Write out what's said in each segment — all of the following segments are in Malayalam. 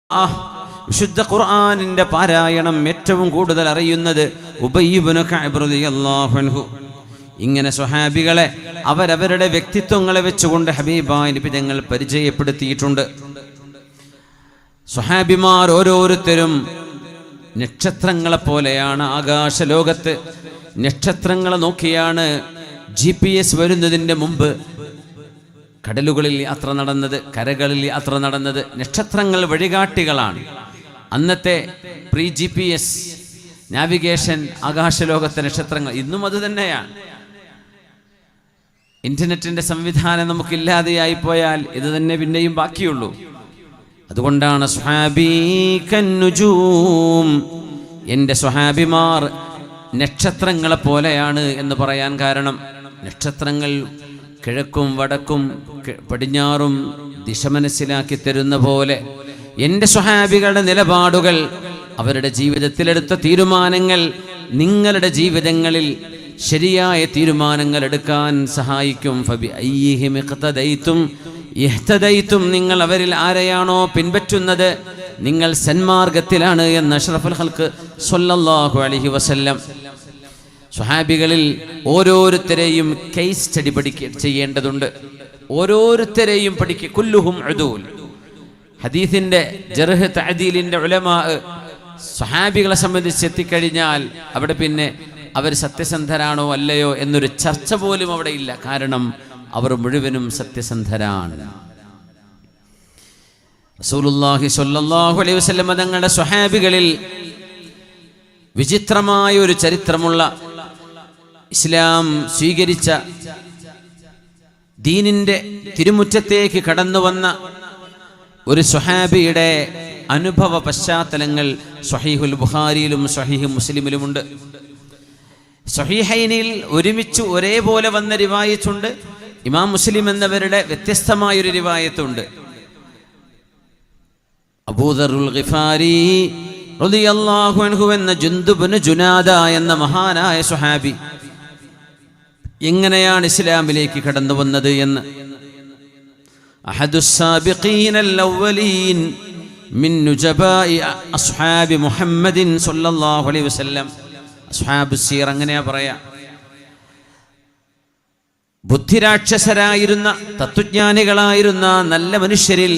വിശുദ്ധ ഖുർആനിന്റെ പാരായണം ഏറ്റവും കൂടുതൽ അറിയുന്നത് ഉബയ്യ് ഇബ്നു കഅബ് റളിയല്ലാഹു അൻഹു. ഇങ്ങനെ സ്വഹാബികളെ അവരവരുടെ വ്യക്തിത്വങ്ങളെ വെച്ചുകൊണ്ട് ഹബീബായ നബി തങ്ങൾ പരിചയപ്പെടുത്തിയിട്ടുണ്ട്. സ്വഹാബിമാർ ഓരോരുത്തരും നക്ഷത്രങ്ങളെ പോലെയാണ്. ആകാശലോകത്ത് നക്ഷത്രങ്ങളെ നോക്കിയാണ് GPS വരുന്നതിൻ്റെ മുമ്പ് കടലുകളിൽ യാത്ര നടന്നത്, കരകളിൽ യാത്ര നടന്നത്. നക്ഷത്രങ്ങൾ വഴികാട്ടികളാണ്. അന്നത്തെ പ്രീ GPS നാവിഗേഷൻ ആകാശലോകത്തെ നക്ഷത്രങ്ങൾ ഇന്നും അത് തന്നെയാണ്. ഇന്റർനെറ്റിന്റെ സംവിധാനം നമുക്കില്ലാതെയായി പോയാൽ ഇത് തന്നെ പിന്നെയും ബാക്കിയുള്ളൂ. അതുകൊണ്ടാണ് സ്വഹാബീ കന്നുജൂം, എൻ്റെ സ്വഹാബിമാർ നക്ഷത്രങ്ങളെ പോലെയാണ് എന്ന് പറയാൻ കാരണം, നക്ഷത്രങ്ങൾ കിഴക്കും വടക്കും പടിഞ്ഞാറും ദിശ മനസ്സിലാക്കി തരുന്ന പോലെ എൻ്റെ സ്വഹാബികളുടെ നിലപാടുകൾ, അവരുടെ ജീവിതത്തിലെടുത്ത തീരുമാനങ്ങൾ നിങ്ങളുടെ ജീവിതങ്ങളിൽ ശരിയായ തീരുമാനങ്ങൾ എടുക്കാൻ സഹായിക്കും. ഫബിഅയ്യിഹിം ഇഖ്തദൈതും ഇഹ്തദൈതും, നിങ്ങൾ അവരിൽ ആരെയാണോ പിൻപറ്റുന്നത് നിങ്ങൾ സന്മാർഗത്തിലാണ് എന്ന് അഷ്റഫുൽ ഖൽഖ് സ്വല്ലല്ലാഹു അലൈഹി വസല്ലം. സ്വഹാബികളിൽ ഓരോരുത്തരെയും കേസ് സ്റ്റഡി ചെയ്യേണ്ടതുണ്ട്. ഓരോരുത്തരെയും പഠിക്കുക. കുല്ലുഹും ഉദൂൽ. ഹദീസിന്റെ ജർഹ് തഅദീലിന്റെ ഉലമാ സ്വഹാബികളെ സംബന്ധിച്ച് എത്തിക്കഴിഞ്ഞാൽ അവിടെ പിന്നെ അവർ സത്യസന്ധരാണോ അല്ലയോ എന്നൊരു ചർച്ച പോലും അവിടെ ഇല്ല. കാരണം അവർ മുഴുവനും സത്യസന്ധരാണ്. റസൂലുള്ളാഹി സ്വല്ലല്ലാഹു അലൈഹി വസല്ലം തങ്ങളുടെ സ്വഹാബികളിൽ വിചിത്രമായ ഒരു ചരിത്രമുള്ള, ഇസ്ലാം സ്വീകരിച്ച, ദീനിന്റെ തിരുമുറ്റത്തേക്ക് കടന്നു വന്ന ഒരു സ്വഹാബിയുടെ അനുഭവ പശ്ചാത്തലങ്ങൾ സ്വഹീഹുൽ ബുഖാരിയിലും സ്വഹീഹ് മുസ്ലിമിലുമുണ്ട്. സ്വഹീഹൈനിൽ ഒരുമിച്ച് ഒരേപോലെ വന്ന റിവായത്തുണ്ട്. ഇമാം മുസ്ലിം എന്നവരുടെ വ്യത്യസ്തമായൊരു റിവായത്തുണ്ട്. അബൂദറുൽ ഗിഫാരി റളിയല്ലാഹു അൻഹു എന്ന ജുന്ദുബ്നു ജുനാദ എന്ന മഹാനായ സ്വഹാബി എങ്ങനെയാണ് ഇസ്ലാമിലേക്ക് കടന്നു വന്നത് എന്ന്. അഹദുസ് സാബിഖീനൽ അവ്വലീൻ മിൻ നുജബാഇ അസ്ഹാബി മുഹമ്മദിൻ സ്വല്ലല്ലാഹു അലൈഹി വസല്ലം. അസ്ഹാബു സീർ അങ്ങനെയാ പറയാ. ബുദ്ധിരാക്ഷസരായിരുന്ന, തത്വജ്ഞാനികളായിരുന്ന നല്ല മനുഷ്യരിൽ,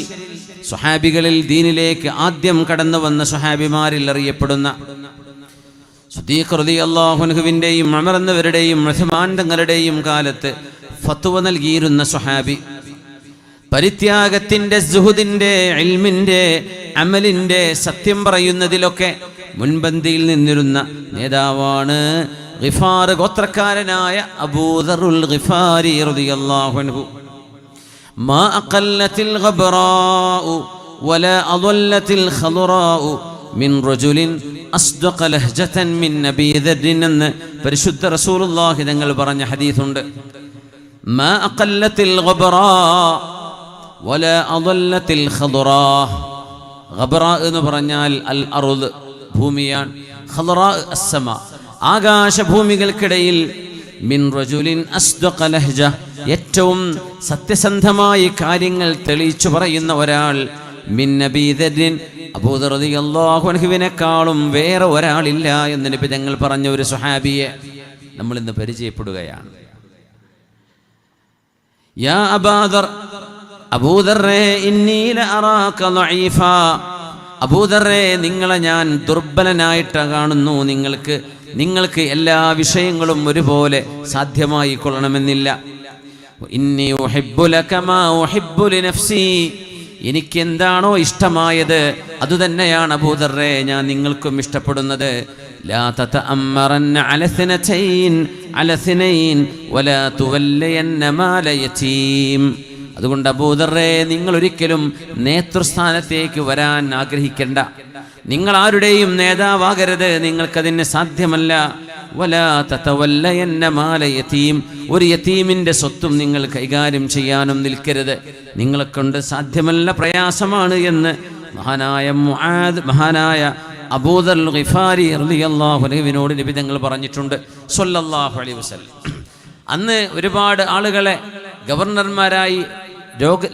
സ്വഹാബികളിൽ ദീനിലേക്ക് ആദ്യം കടന്നു വന്ന സ്വഹാബിമാരിൽ അറിയപ്പെടുന്ന സിദ്ദീഖ് റളിയല്ലാഹു അൻഹുവിന്റെയും ഉമർ എന്നവരുടെയും ഉസ്മാൻ തങ്ങളുടെയും കാലത്ത് ഫത്വ നൽകിയിരുന്ന സ്വഹാബി, പരിത്യാഗത്തിന്റെ, സുഹുദിന്റെ, ഇൽമിന്റെ, അമലിന്റെ, സത്യം പറയുന്നതിലൊക്കെ മുൻപന്തിയിൽ നിന്നിരുന്ന നേതാവാണ് ഗിഫാർ ഗോത്രക്കാരനായ അബൂദറുൽ ഗിഫാരി റളിയല്ലാഹു അൻഹു. മാ അഖല്ലത്തിൽ ഗബ്റാഉ വലാ അദല്ലത്തിൽ ഖളറാഉ മിൻ റജുലിൻ അസ്ദഖ ലഹ്ജതൻ മിൻ നബി ദർരിൻ എന്ന് പരിശുദ്ധ റസൂലുള്ളാഹി തങ്ങൾ പറഞ്ഞ ഹദീസുണ്ട്. മാ അഖല്ലത്തിൽ ഗബ്റാ വലാ അദല്ലത്തിൽ ഖളറാ. ഗബ്റാ എന്ന് പറഞ്ഞാൽ അൽ അർദ്, ഭൂമിയാണ്. ഖളറാ അസ്സമാ, ആകാശഭൂമികൾക്കിടയിൽ. മിൻ റജുലിൻ അസ്ദഖ ലഹ്ജ, ഏറ്റവും സത്യസന്ധമായി കാര്യങ്ങൾ തെളിയിച്ചു പറയുന്ന ഒരാൾ. മിൻ നബി ദർരിൻ, അബൂദർ റളിയല്ലാഹു അൻഹുവിനെക്കാളും വേറെ ഒരാളില്ല എന്ന് നബി തങ്ങൾ പറഞ്ഞ ഒരു സ്വഹാബിയെ നമ്മൾ ഇന്ന് പരിചയപ്പെടുകയാണ്. യാ അബൂദർ, അബൂദറേ ഇന്നി ലഅറാക ദഈഫാ, അബൂദറേ നിങ്ങളെ ഞാൻ ദുർബലനായിട്ട് കാണുന്നു. നിങ്ങൾക്ക് എല്ലാ വിഷയങ്ങളും ഒരുപോലെ സാധ്യമായി കൊള്ളണമെന്നില്ല. ഇന്നി ഉഹിബ്ബു ലക മാ ഉഹിബ്ബു ലിനഫ്സി, എനിക്ക് എന്താണോ ഇഷ്ടമായത് അതുതന്നെയാണ് അബൂദറേ ഞാൻ നിങ്ങൾക്കും ഇഷ്ടപ്പെടുന്നത്. ലാ തതഅമ്മറന്ന അല ഇത്നൈൻ വലാ തുവല്ലയന്ന മാല യതീം. അതുകൊണ്ട് അബൂദറേ നിങ്ങൾ ഒരിക്കലും നേതൃസ്ഥാനത്തേക്ക് വരാൻ ആഗ്രഹിക്കേണ്ട. നിങ്ങൾ ആരുടെയും നേതാവാകരുത്, നിങ്ങൾക്കതിന് സാധ്യമല്ല. വലാ തതവല്ലയന്ന മാല യതീം, ഒരു യതീമിന്റെ സ്വത്തും നിങ്ങൾ കൈകാര്യം ചെയ്യാനും നിൽക്കരുത്. നിങ്ങളെ കൊണ്ട് സാധ്യമല്ല, പ്രയാസമാണ് എന്ന് മഹാനായ അബൂദർ ഗിഫാരി റളിയല്ലാഹു അൻഹുവിനോട് നബി തങ്ങൾ പറഞ്ഞിട്ടുണ്ട് സ്വല്ലല്ലാഹു അലൈഹി വസല്ലം. അന്ന് ഒരുപാട് ആളുകളെ ഗവർണർമാരായി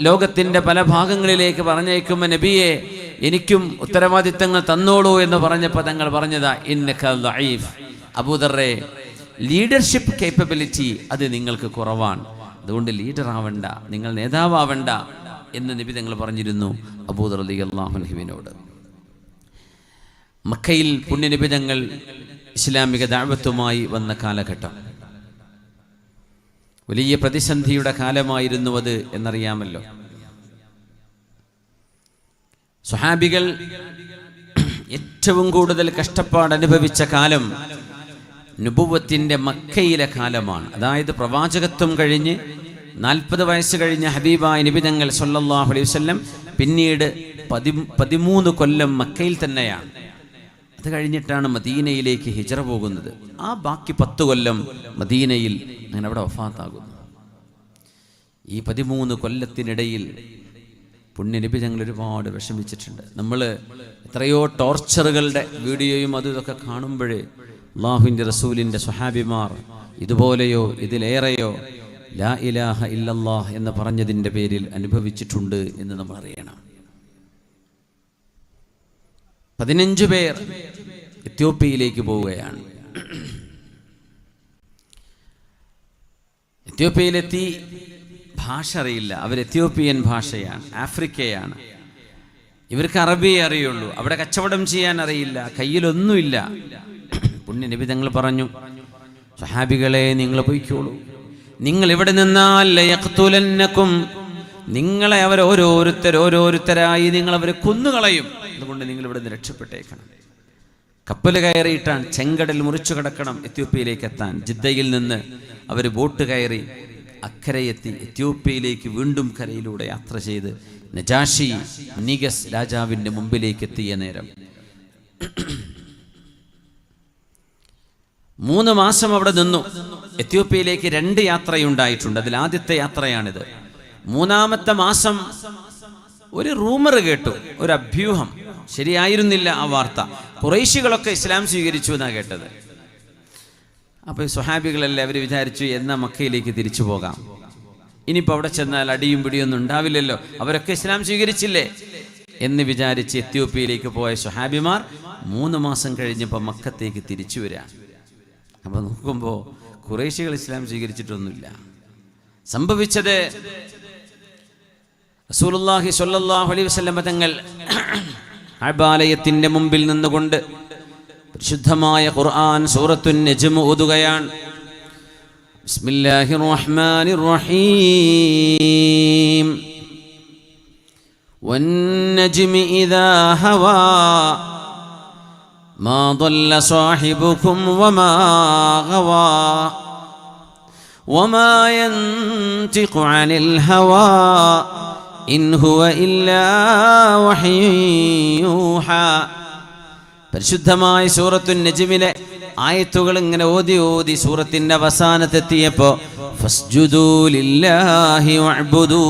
ലോകത്തിന്റെ പല ഭാഗങ്ങളിലേക്ക് പറഞ്ഞേക്കുമ്പോൾ നബിയെ എനിക്കും ഉത്തരവാദിത്തങ്ങൾ തന്നോളൂ എന്ന് പറഞ്ഞപ്പോൾ തങ്ങൾ പറഞ്ഞതാ ഇന്നക ദഈഫ്, അബൂദർറെ ലീഡർഷിപ്പ് കേപ്പബിലിറ്റി അത് നിങ്ങൾക്ക് കുറവാണ്, അതുകൊണ്ട് ലീഡർ ആവണ്ട, നിങ്ങൾ നേതാവണ്ട എന്ന് നബി തങ്ങൾ പറഞ്ഞിരുന്നു അബൂദർ റളിയല്ലാഹു അൻഹുവിനോട്. മക്കയിൽ പുണ്യനബി തങ്ങൾ ഇസ്ലാമിക ദഅവത്തുമായി വന്ന കാലഘട്ടം വലിയ പ്രതിസന്ധിയുടെ കാലമായിരുന്നു അത് എന്നറിയാമല്ലോ. സ്വഹാബികൾ ഏറ്റവും കൂടുതൽ കഷ്ടപ്പാട് അനുഭവിച്ച കാലം നുബുവത്തിന്റെ മക്കയിലെ കാലമാണ്. അതായത് പ്രവാചകത്വം കഴിഞ്ഞ് 40 വയസ്സ് കഴിഞ്ഞ ഹബീബായ നബി തങ്ങൾ സല്ലല്ലാഹു അലൈഹി വസല്ലം പിന്നീട് 13 കൊല്ലം മക്കയിൽ തന്നെയാണ്. അത് കഴിഞ്ഞിട്ടാണ് മദീനയിലേക്ക് ഹിജ്റ പോകുന്നത്. ആ ബാക്കി 10 കൊല്ലം മദീനയിൽ അങ്ങനെ അവിടെ വഫാത്താകുന്നു. ഈ 13 കൊല്ലത്തിനിടയിൽ പുണ്യനബി ഞങ്ങൾ ഒരുപാട് വിഷമിച്ചിട്ടുണ്ട്. നമ്മൾ എത്രയോ ടോർച്ചറുകളുടെ വീഡിയോയും അതും ഇതൊക്കെ കാണുമ്പോഴേ അല്ലാഹുവിൻ്റെ റസൂലിൻ്റെ സ്വഹാബിമാർ ഇതുപോലെയോ ഇതിലേറെയോ ലാ ഇലാഹ ഇല്ലല്ലാഹ് എന്ന് പറഞ്ഞതിൻ്റെ പേരിൽ അനുഭവിച്ചിട്ടുണ്ട് എന്ന് നമ്മൾ അറിയണം. 15 പേർ എത്യോപ്യയിലേക്ക് പോവുകയാണ്. എത്യോപ്യയിലെത്തി, ഭാഷ അറിയില്ല, അവർ എത്യോപ്യൻ ഭാഷയാണ്, ആഫ്രിക്കയാണ്. ഇവർക്ക് അറബിയെ അറിയുള്ളൂ, അവിടെ കച്ചവടം ചെയ്യാൻ അറിയില്ല, കയ്യിലൊന്നുമില്ല. പുണ്യ നബി തങ്ങൾ പറഞ്ഞു, സ്വഹാബികളെ നിങ്ങൾ പോയിക്കോളൂ, നിങ്ങൾ ഇവിടെ നിന്നാൽ ലയഖ്തുലന്നകും, നിങ്ങളെ അവർ ഓരോരുത്തരായി നിങ്ങൾ അവരെ കൊന്നുകളയും, അതുകൊണ്ട് നിങ്ങൾ ഇവിടെ നിന്ന് രക്ഷപ്പെട്ടേക്കണം. കപ്പൽ കയറിയിട്ടാണ് ചെങ്കടൽ മുറിച്ചു കടക്കണം എത്യോപ്യയിലേക്ക് എത്താൻ. ജിദ്ദയിൽ നിന്ന് അവർ ബോട്ട് കയറി അക്കരയെത്തി എത്യോപ്യയിലേക്ക് വീണ്ടും കരയിലൂടെ യാത്ര ചെയ്ത് നജാഷി നിഗസ് രാജാവിൻ്റെ മുമ്പിലേക്ക് എത്തിയ നേരം 3 മാസം അവിടെ നിന്നു. എത്യോപ്യയിലേക്ക് 2 യാത്രയുണ്ടായിട്ടുണ്ട്. അതിൽ ആദ്യത്തെ യാത്രയാണിത്. 3-ാമത്തെ മാസം ഒരു റൂമർ കേട്ടു, ഒരു അഭ്യൂഹം. ശരിയായിരുന്നില്ല ആ വാർത്ത. ഖുറൈശികളൊക്കെ ഇസ്ലാം സ്വീകരിച്ചു എന്നാണ് കേട്ടത്. അപ്പോൾ സ്വഹാബികളല്ലേ, അവർ വിചാരിച്ചു എന്നാ മക്കയിലേക്ക് തിരിച്ചു പോകാം, ഇനിയിപ്പോൾ അവിടെ ചെന്നാൽ അടിയും പിടിയൊന്നും ഉണ്ടാവില്ലല്ലോ, അവരൊക്കെ ഇസ്ലാം സ്വീകരിച്ചില്ലേ എന്ന് വിചാരിച്ച് എത്യോപ്യയിലേക്ക് പോയ സ്വഹാബിമാർ 3 മാസം കഴിഞ്ഞപ്പോൾ മക്കത്തേക്ക് തിരിച്ചു വരാം. അപ്പോൾ നോക്കുമ്പോൾ ഖുറൈശികൾ ഇസ്ലാം സ്വീകരിച്ചിട്ടൊന്നുമില്ല. സംഭവിച്ചത് റസൂലുള്ളാഹി സ്വല്ലല്ലാഹു അലൈഹി വസല്ലം തങ്ങൾ അബാലയത്തിന്റെ മുമ്പിൽ നിന്നുകൊണ്ട് പരിശുദ്ധമായ ഖുർആൻ സൂറത്തുൻ നജ്ം ഓതുകയാണ്. ബിസ്മില്ലാഹിർ റഹ്മാനിർ റഹീം. വന്നജ്മി ഇദാ ഹവാ മാ ضل صاحبكم وما غوى وما ينطق عن الهوى إن هو إلا وحي يوحى. പരിശുദ്ധമായ സൂറത്തുൻ നജ്മിലെ ആയത്തുകൾ ഇങ്ങനെ ഓതി സൂറത്തിന്റെ അവസാനത്തെത്തിയപ്പോൾ ഫസ്ജുദൂ ലില്ലാഹി വഅ്ബുദൂ,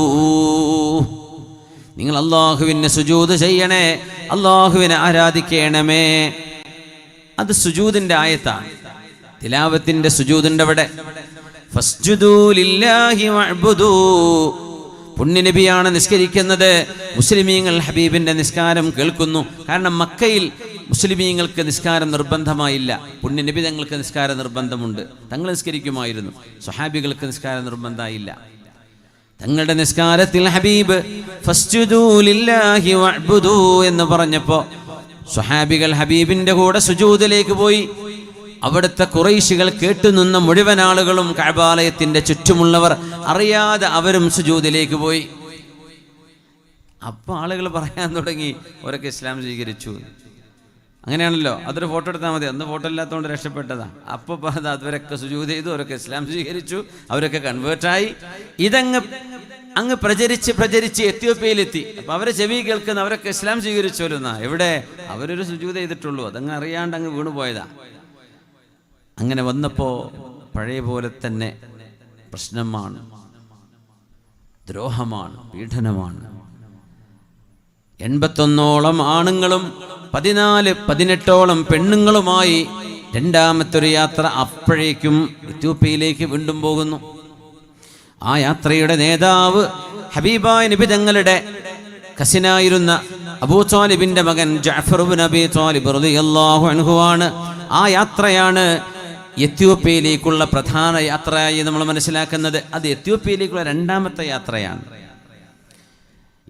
നിങ്ങൾ അല്ലാഹുവിനെ സുജൂദ് ചെയ്യണേ, അല്ലാഹുവിനെ ആരാധിക്കണമേ. അത് സുജൂദിന്റെ ആയത്താണ്. തിലാവത്തിന്റെ സുജൂദിന്റെ അവിടെ ഫസ്ജുദൂ ലില്ലാഹി വഅ്ബുദൂ. പുണ്യനബിയാണ് നിസ്കരിക്കുന്നത്. മുസ്ലിമീങ്ങൾ ഹബീബിന്റെ നിസ്കാരം കേൾക്കുന്നു. കാരണം മക്കയിൽ മുസ്ലിമീങ്ങൾക്ക് നിസ്കാരം നിർബന്ധമായില്ല. പുണ്യനബി തങ്ങൾക്ക് നിസ്കാരം നിർബന്ധമുണ്ട്, തങ്ങൾ നിസ്കരിക്കുമായിരുന്നു. സ്വഹാബികൾക്ക് നിസ്കാരം നിർബന്ധമായില്ല. തങ്ങളുടെ നിസ്കാരത്തിൽ ഹബീബ് ഫസ്ജുദൂ ലില്ലാഹി വഅ്ബുദൂ എന്ന് പറഞ്ഞപ്പോൾ സ്വഹാബികൾ ഹബീബിന്റെ കൂടെ സുജൂദിലേക്ക് പോയി. അവിടുത്തെ ഖുറൈശികൾ കേട്ടുനിന്ന മുഴുവൻ ആളുകളും കഅബാലയത്തിന്റെ ചുറ്റുമുള്ളവർ അറിയാതെ അവരും സുജൂദിലേക്ക് പോയി. അപ്പോൾ ആളുകൾ പറയാൻ തുടങ്ങി, അവരൊക്കെ ഇസ്ലാം സ്വീകരിച്ചു. അങ്ങനെയാണല്ലോ, അതൊരു ഫോട്ടോ എടുത്താൽ മതി, അന്ന് ഫോട്ടോ ഇല്ലാത്തതുകൊണ്ട് രക്ഷപ്പെട്ടതാ. അപ്പോൾ അവരൊക്കെ സുജൂദ് ചെയ്തു, അവരൊക്കെ ഇസ്ലാം സ്വീകരിച്ചു, അവരൊക്കെ കൺവേർട്ടായി. അങ്ങ് പ്രചരിച്ച് എത്യോപ്യയിലെത്തി. അപ്പം അവരെ ചെവി കേൾക്കുന്ന അവരൊക്കെ ഇസ്ലാം സ്വീകരിച്ചോലോ. എവിടെ അവരൊരു സുജൂദ് ചെയ്തിട്ടുള്ളൂ, അതങ്ങ് അറിയാണ്ട് അങ്ങ് വീണുപോയതാ. അങ്ങനെ വന്നപ്പോൾ പഴയ പോലെ തന്നെ പ്രശ്നമാണ്, ദ്രോഹമാണ്, പീഡനമാണ്. 81ഓളം ആണുങ്ങളും 18ഓളം പെണ്ണുങ്ങളുമായി 2ാമത്തെ ഒരു യാത്ര അപ്പോഴേക്കും എത്യോപ്യയിലേക്ക് വീണ്ടും പോകുന്നു. ആ യാത്രയുടെ നേതാവ് ഹബീബായ നബി തങ്ങളുടെ കസിനായിരുന്ന അബൂ ത്വാലിബിന്റെ മകൻ ജഅഫർ ഇബ്നു അബീ ത്വാലിബ് റളിയല്ലാഹു അൻഹു ആണ്. ആ യാത്രയാണ് എത്യോപ്യയിലേക്കുള്ള പ്രധാന യാത്രയായി നമ്മൾ മനസ്സിലാക്കുന്നത്. അത് എത്യോപ്യയിലേക്കുള്ള രണ്ടാമത്തെ യാത്രയാണ്.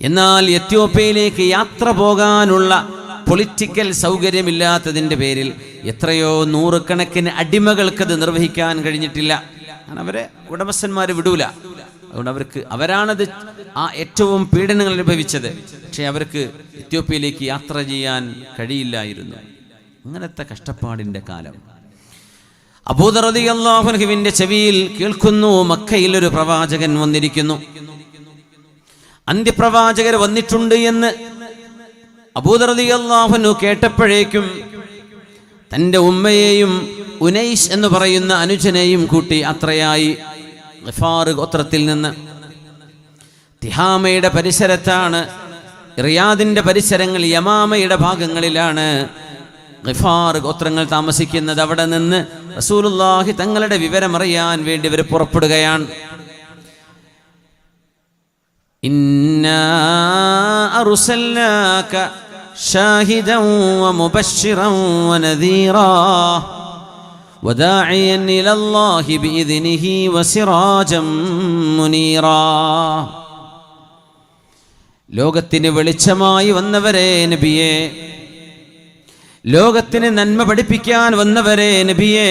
എന്നാൽ എത്യോപ്യയിലേക്ക് യാത്ര പോകാനുള്ള പൊളിറ്റിക്കൽ സൗകര്യമില്ലാത്തതിൻ്റെ പേരിൽ എത്രയോ നൂറുകണക്കിന് അടിമകൾക്കത് നിർവഹിക്കാൻ കഴിഞ്ഞിട്ടില്ല. അവരെ ഉടമസ്ഥന്മാർ വിടൂല. അതുകൊണ്ട് അവരാണത് ഏറ്റവും പീഡനങ്ങൾ അനുഭവിച്ചത്. പക്ഷേ അവർക്ക് എത്യോപ്യയിലേക്ക് യാത്ര ചെയ്യാൻ കഴിയില്ലായിരുന്നു. അങ്ങനത്തെ കഷ്ടപ്പാടിൻ്റെ കാലം. അബൂദർ റളിയല്ലാഹു അൻഹുവിന്റെ ചെവിയിൽ കേൾക്കുന്നു, മക്കയിൽ ഒരു പ്രവാചകൻ വന്നിരിക്കുന്നു, അന്ത്യപ്രവാചകർ വന്നിട്ടുണ്ട് എന്ന് അബൂദർ റളിയല്ലാഹു അൻഹു കേട്ടപ്പോഴേക്കും തൻ്റെ ഉമ്മയെയും ഉനൈസ് എന്ന് പറയുന്ന അനുജനെയും കൂട്ടി യാത്രയായി ഗിഫാർ ഗോത്രത്തിൽ നിന്ന്. തിഹാമയുടെ പരിസരത്താണ്, റിയാദിന്റെ പരിസരങ്ങൾ യമാമയുടെ ഭാഗങ്ങളിലാണ് ഗിഫാർ ഗോത്രങ്ങൾ താമസിക്കുന്നത്. അവിടെ നിന്ന് റസൂലുള്ളാഹി തങ്ങളുടെ വിവരമറിയാൻ വേണ്ടി ഇവർ പുറപ്പെടുകയാണ്. ഇന്നാ അർസൽനാക ഷാഹിദൻ വമുബശ്ശിറൻ വനദീറാ വദാഇയൻ ഇലല്ലാഹി ബിഇദ്നിഹി വസിറാജൻ മുനീറാ. ലോകത്തിന് വെളിച്ചമായി വന്നവരെ നബിയെ, ലോകത്തിന് നന്മ പഠിപ്പിക്കാൻ വന്നവരെ നബിയെ,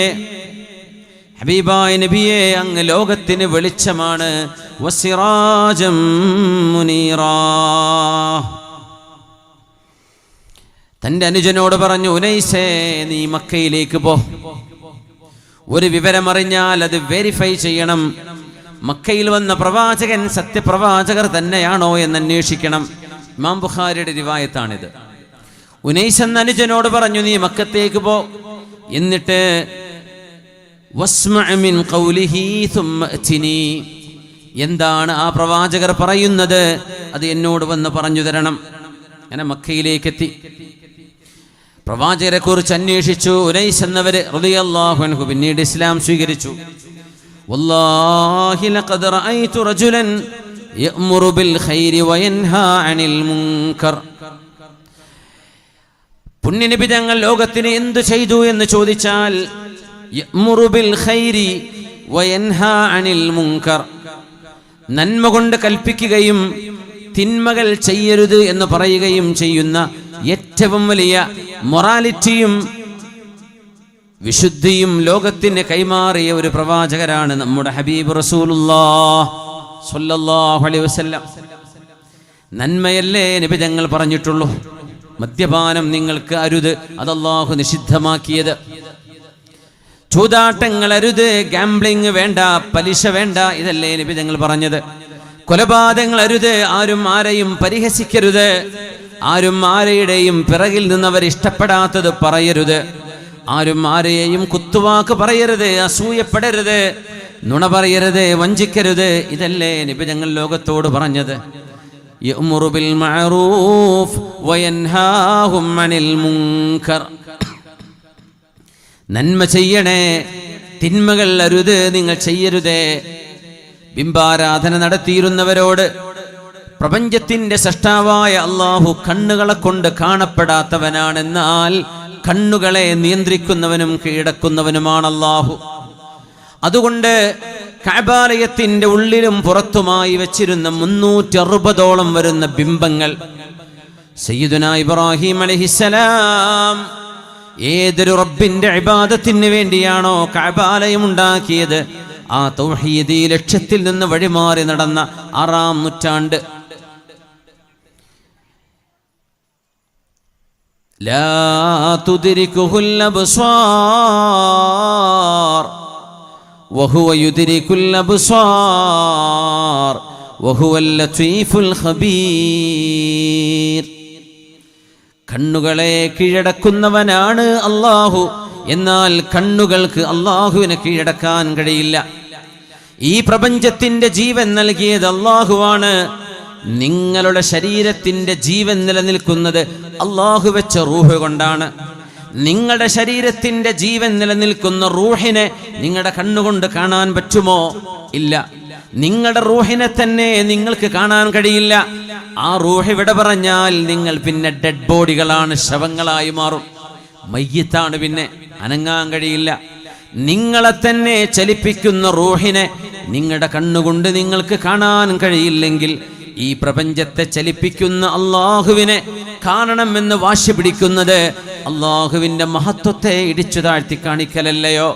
ഹബീബായ നബിയെ, അങ്ങ് ലോകത്തിന് വെളിച്ചമാണ്. വസിറാജം മുനീറാ. തൻ്റെ അനുജനോട് പറഞ്ഞു, ഉനൈസേ, നീ മക്കയിലേക്ക് പോ. ഒരു വിവരമറിഞ്ഞാൽ അത് വെരിഫൈ ചെയ്യണം. മക്കയിൽ വന്ന പ്രവാചകൻ സത്യപ്രവാചകർ തന്നെയാണോ എന്ന് അന്വേഷിക്കണം. ഇമാം ബുഖാരിയുടെ റിവായത്താണിത്. ഉനൈസ് എന്ന അനുജനോട് പറഞ്ഞു, നീ മക്കത്തേക്ക് പോ, എന്നിട്ട് വസ്മഅ മിൻ ഖൗലിഹി സുമ്മ അതിനി, എന്താണ് ആ പ്രവാചകർ പറയുന്നത് അത് എന്നോട് വന്ന് പറഞ്ഞു തരണം. അങ്ങനെ മക്കയിലേക്ക് എത്തി. പ്രവാചകരെ കുറിച്ച് അന്വേഷിച്ചു. ഉനൈസ് എന്നവര് റളിയല്ലാഹു അൻഹു പിന്നീട് ഇസ്ലാം സ്വീകരിച്ചു. വല്ലാഹി ലഖദ് റഅയ്തു റജുലൻ യഅ്മുറു ബിൽ ഖൈരി വയൻഹാ അനിൽ മുൻകർ. പുണ്യനബി തങ്ങൾ ലോകത്തിന് എന്തു ചെയ്തു എന്ന് ചോദിച്ചാൽ, യഅ്മുറു ബിൽ ഖൈരി വയൻഹാ അനിൽ മുൻകർ, നന്മ കൊണ്ട് കൽപ്പിക്കുകയും തിന്മകൾ ചെയ്യരുത് എന്ന് പറയുകയും ചെയ്യുന്ന ഏറ്റവും വലിയ മൊറാലിറ്റിയും വിശുദ്ധിയും ലോകത്തിന് കൈമാറിയ ഒരു പ്രവാചകരാണ് നമ്മുടെ ഹബീബ് റസൂലുള്ളാഹി സ്വല്ലല്ലാഹു അലൈഹി വസല്ലം. നന്മയല്ലേ നബി തങ്ങൾ പറഞ്ഞിട്ടുള്ളൂ. മദ്യപാനം നിങ്ങൾക്ക് അരുത്, അത് അല്ലാഹു നിഷിദ്ധമാക്കിയത്. ചൂതാട്ടങ്ങൾ അരുത്, ഗാംബ്ലിംഗ് വേണ്ട, പലിശ വേണ്ട, ഇതല്ലേ നബി തങ്ങൾ പറഞ്ഞത്. കൊലപാതകങ്ങൾ അരുത്, ആരും ആരെയും പരിഹസിക്കരുത്, ആരും ആരെയുടെയും പിറകിൽ നിന്നവർ ഇഷ്ടപ്പെടാത്തത് പറയരുത്, ആരും ആരെയും കുത്തുവാക്ക് പറയരുത്, അസൂയപ്പെടരുത്, നുണ പറയരുത്, വഞ്ചിക്കരുത്, ഇതല്ലേ നബി തങ്ങൾ ലോകത്തോട് പറഞ്ഞത്. യഅ്മുറു ബിൽ മഅറൂഫ് വയൻഹാഹും അനിൽ മുൻകർ, നന്മ ചെയ്യണേ, തിന്മകൾ അരുത്, നിങ്ങൾ ചെയ്യരുതേ. ബിംബാരാധന നടത്തിയിരുന്നവരോട് പ്രപഞ്ചത്തിന്റെ സൃഷ്ടാവായ അല്ലാഹു കണ്ണുകളെ കൊണ്ട് കാണപ്പെടാത്തവനാണെന്നാൽ കണ്ണുകളെ നിയന്ത്രിക്കുന്നവനും കീഴടക്കുന്നവനുമാണ് അല്ലാഹു. അതുകൊണ്ട് കഅബാലയത്തിന്റെ ഉള്ളിലും പുറത്തുമായി വെച്ചിരുന്ന 360ഓളം വരുന്ന ബിംബങ്ങൾ സയ്യിദുനാ ഇബ്രാഹിം അലൈഹിസ്സലാം ഏതൊരു റബ്ബിന്റെ ഇബാദത്തിന് വേണ്ടിയാണോ കഅബാലയം ഉണ്ടാക്കിയത്, ആ തൗഹീദി ലക്ഷ്യത്തിൽ നിന്ന് വഴിമാറി നടന്ന 6-ാം നൂറ്റാണ്ട്. ലാ തുദ്രികുൽ അബ്സാർ വഹുവ യുദ്രികുൽ അബ്സാർ വഹുവൽ ലതീഫുൽ ഖബീർ. കണ്ണുകളെ കീഴടക്കുന്നവനാണ് അല്ലാഹു, എന്നാൽ കണ്ണുകൾക്ക് അല്ലാഹുവിനെ കീഴടക്കാൻ കഴിയില്ല. ഈ പ്രപഞ്ചത്തിന്റെ ജീവൻ നൽകിയത് അല്ലാഹുവാണ്. നിങ്ങളുടെ ശരീരത്തിന്റെ ജീവൻ നിലനിൽക്കുന്നത് അല്ലാഹു വെച്ച റൂഹ് കൊണ്ടാണ്. നിങ്ങളുടെ ശരീരത്തിന്റെ ജീവൻ നിലനിൽക്കുന്ന റൂഹിനെ നിങ്ങളുടെ കണ്ണുകൊണ്ട് കാണാൻ പറ്റുമോ? ഇല്ല. നിങ്ങളുടെ റൂഹിനെ തന്നെ നിങ്ങൾക്ക് കാണാൻ കഴിയില്ല. ആ റൂഹ് ഇവിടെ പറഞ്ഞാൽ നിങ്ങൾ പിന്നെ ഡെഡ് ബോഡികളാണ്, ശവങ്ങളായി മാറും, മയ്യിത്താണ്, പിന്നെ അനങ്ങാൻ കഴിയില്ല. നിങ്ങളെ തന്നെ ചലിപ്പിക്കുന്ന റൂഹിനെ നിങ്ങളുടെ കണ്ണുകൊണ്ട് നിങ്ങൾക്ക് കാണാൻ കഴിയില്ലെങ്കിൽ ഈ പ്രപഞ്ചത്തെ ചലിപ്പിക്കുന്ന അള്ളാഹുവിനെ കാണണമെന്ന് വാശി പിടിക്കുന്നത് അള്ളാഹുവിൻ്റെ മഹത്വത്തെ ഇടിച്ചു താഴ്ത്തി കാണിക്കലല്ലയോ?